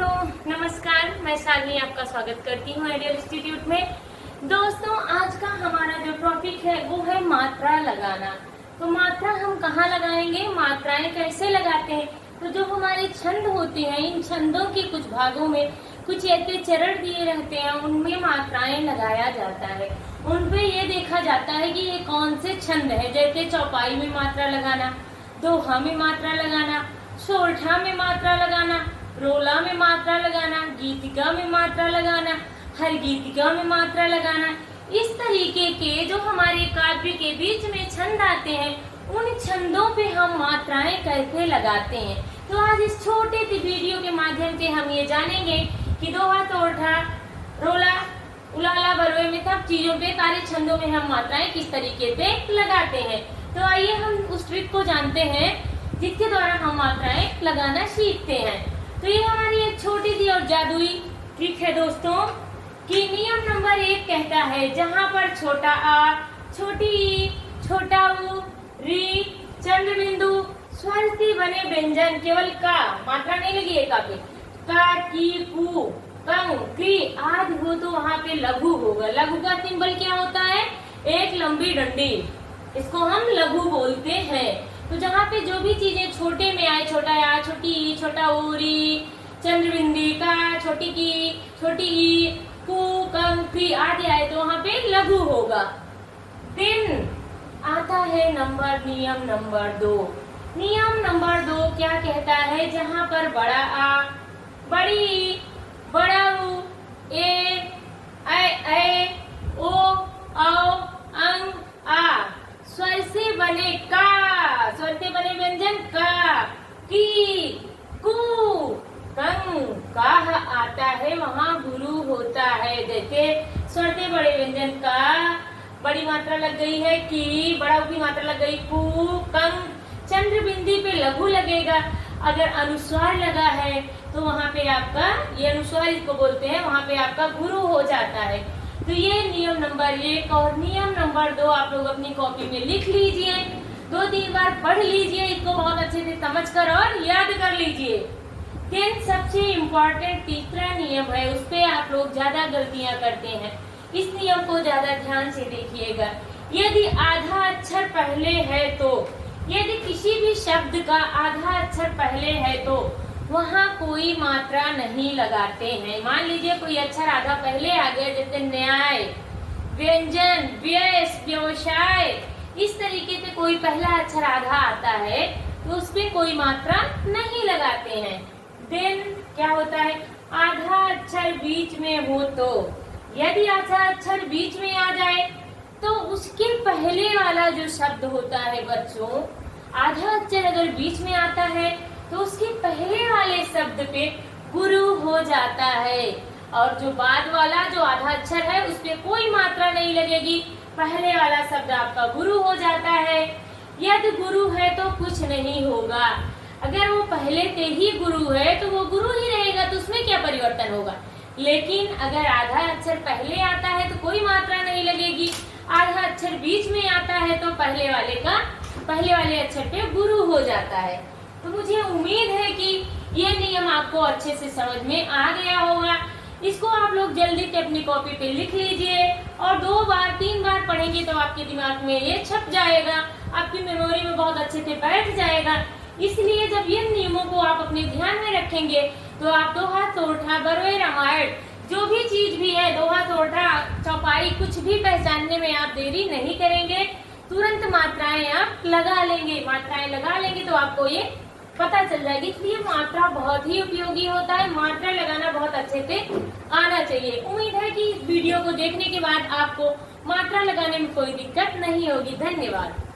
दोस्तों नमस्कार, मैं शालिनी आपका स्वागत करती हूँ आइडियल इंस्टीट्यूट में। दोस्तों आज का हमारा जो टॉपिक है वो है मात्रा लगाना। तो मात्रा हम कहाँ लगाएंगे, मात्राएं कैसे लगाते हैं। तो जो हमारे छंद होते हैं, इन छंदों के कुछ भागों में कुछ ऐसे चरण दिए रहते हैं, उनमें मात्राएं लगाया जाता है। उनपे ये देखा जाता है कि ये कौन से छंद है। जैसे चौपाई में मात्रा लगाना, दोहा में मात्रा लगाना, सोरठा में मात्रा लगाना, रोला में मात्रा लगाना, गीतिका में मात्रा लगाना, हर गीतिका में मात्रा लगाना। इस तरीके के जो हमारे काव्य के बीच में छंद आते हैं, उन छंदों पे हम मात्राएं कैसे लगाते हैं। तो आज इस छोटे से वीडियो के माध्यम से हम ये जानेंगे कि दोहा, सोरठा, रोला, उलाला, बरवे में सब चीजों पे, सारे छंदों में हम मात्राएं किस तरीके से लगाते हैं। तो आइए हम उस ट्रिक को जानते हैं जिसके द्वारा हम मात्राएं लगाना सीखते हैं। तो ये हमारी एक छोटी सी और जादुई ट्रिक है दोस्तों कि नियम नंबर 1 कहता है, जहाँ पर छोटा आ, छोटी ई, छोटा उ, री, चंद्र बिंदु, स्वर से बने व्यंजन, केवल का, मात्रा नहीं लगी है का पे, का, की, कु, कंग, क्री आदि हो तो वहाँ पे लघु होगा। लघु का सिंबल क्या होता है? एक लंबी डंडी, इसको हम लघु बोलते हैं। तो जहाँ पे जो भी चीजें छोटे में आए, छोटा या, छोटी ई, छोटा ऊरी, चंद्रबिंदी का, छोटी की, छोटी ई, कु, कंग, क्री आदि आए तो वहाँ पे लघु होगा। दिन आता है नियम नंबर 2। नियम नंबर 2 क्या कहता है? जहाँ पर बड़ा आ, बड़ी ई, बड़ा उ, ए, ओ, औ, अंग, आ, स्वर से बने का, स्वर से बने व्यंजन का, की, कु, कंग, काह आता है वहाँ गुरु होता है। जैसे स्वर से बड़े व्यंजन का बड़ी मात्रा लग गई है, की, बड़ा की मात्रा लग गई, कु, कंग, चंद्र बिंदी पे लघु लगेगा। अगर अनुस्वार लगा है तो वहाँ पे आपका, ये अनुस्वार इसको बोलते हैं, वहाँ पे आपका गुरु हो जाता है। तो ये नियम नंबर 1 और नियम नंबर 2 आप लोग अपनी कॉपी में लिख लीजिए, 2-3 बार पढ़ लीजिए, इसको बहुत अच्छे से समझ कर और याद कर लीजिए। देन सबसे इम्पोर्टेंट तीसरा नियम है, उस पे आप लोग ज्यादा गलतियां करते हैं। इस नियम को ज्यादा ध्यान से देखिएगा। यदि आधा अक्षर पहले है तो, यदि किसी भी शब्द का आधा अक्षर पहले है तो वहाँ कोई मात्रा नहीं लगाते हैं। मान लीजिए कोई अक्षर आधा पहले आ गया, जैसे न्याय, व्यंजन, व्यस, व्यवसाय, इस तरीके से कोई पहला अक्षर आधा आता है तो उसपे कोई मात्रा नहीं लगाते हैं। देन क्या होता है? आधा अक्षर बीच में हो तो, यदि आधा अक्षर बीच में आ जाए तो उसके पहले वाला जो शब्द होता है बच्चों, आधा अक्षर अगर बीच में आता है तो उसके पहले वाले शब्द पे गुरु हो जाता है, और जो बाद वाला जो आधा अक्षर है उस पे कोई मात्रा नहीं लगेगी, पहले वाला शब्द आपका गुरु हो जाता है। यदि गुरु है तो कुछ नहीं होगा, अगर वो पहले से ही गुरु है तो वो गुरु ही रहेगा, तो उसमें क्या परिवर्तन होगा। लेकिन अगर आधा अक्षर पहले आता है तो कोई मात्रा नहीं लगेगी, आधा अक्षर बीच में आता है तो पहले वाले अक्षर पे गुरु हो जाता है। तो मुझे उम्मीद है कि ये नियम आपको अच्छे से समझ में आ गया होगा। इसको आप लोग जल्दी से अपनी कॉपी पे लिख लीजिए और 2-3 बार पढ़ेंगे तो आपके दिमाग में ये छप जाएगा, आपकी मेमोरी में बहुत अच्छे से बैठ जाएगा। इसलिए जब ये नियमों को आप अपने ध्यान में रखेंगे तो आप दोहा, सोरठा, बरवे, रामायण, जो भी चीज भी है, दोहा, सोरठा, चौपाई, कुछ भी पहचानने में आप देरी नहीं करेंगे, तुरंत मात्राएं आप लगा लेंगे। मात्राएं लगा लेंगे तो आपको ये पता चल जाएगी। इसलिए मात्रा बहुत ही उपयोगी होता है, मात्रा लगाना बहुत अच्छे से आना चाहिए। उम्मीद है कि इस वीडियो को देखने के बाद आपको मात्रा लगाने में कोई दिक्कत नहीं होगी। धन्यवाद।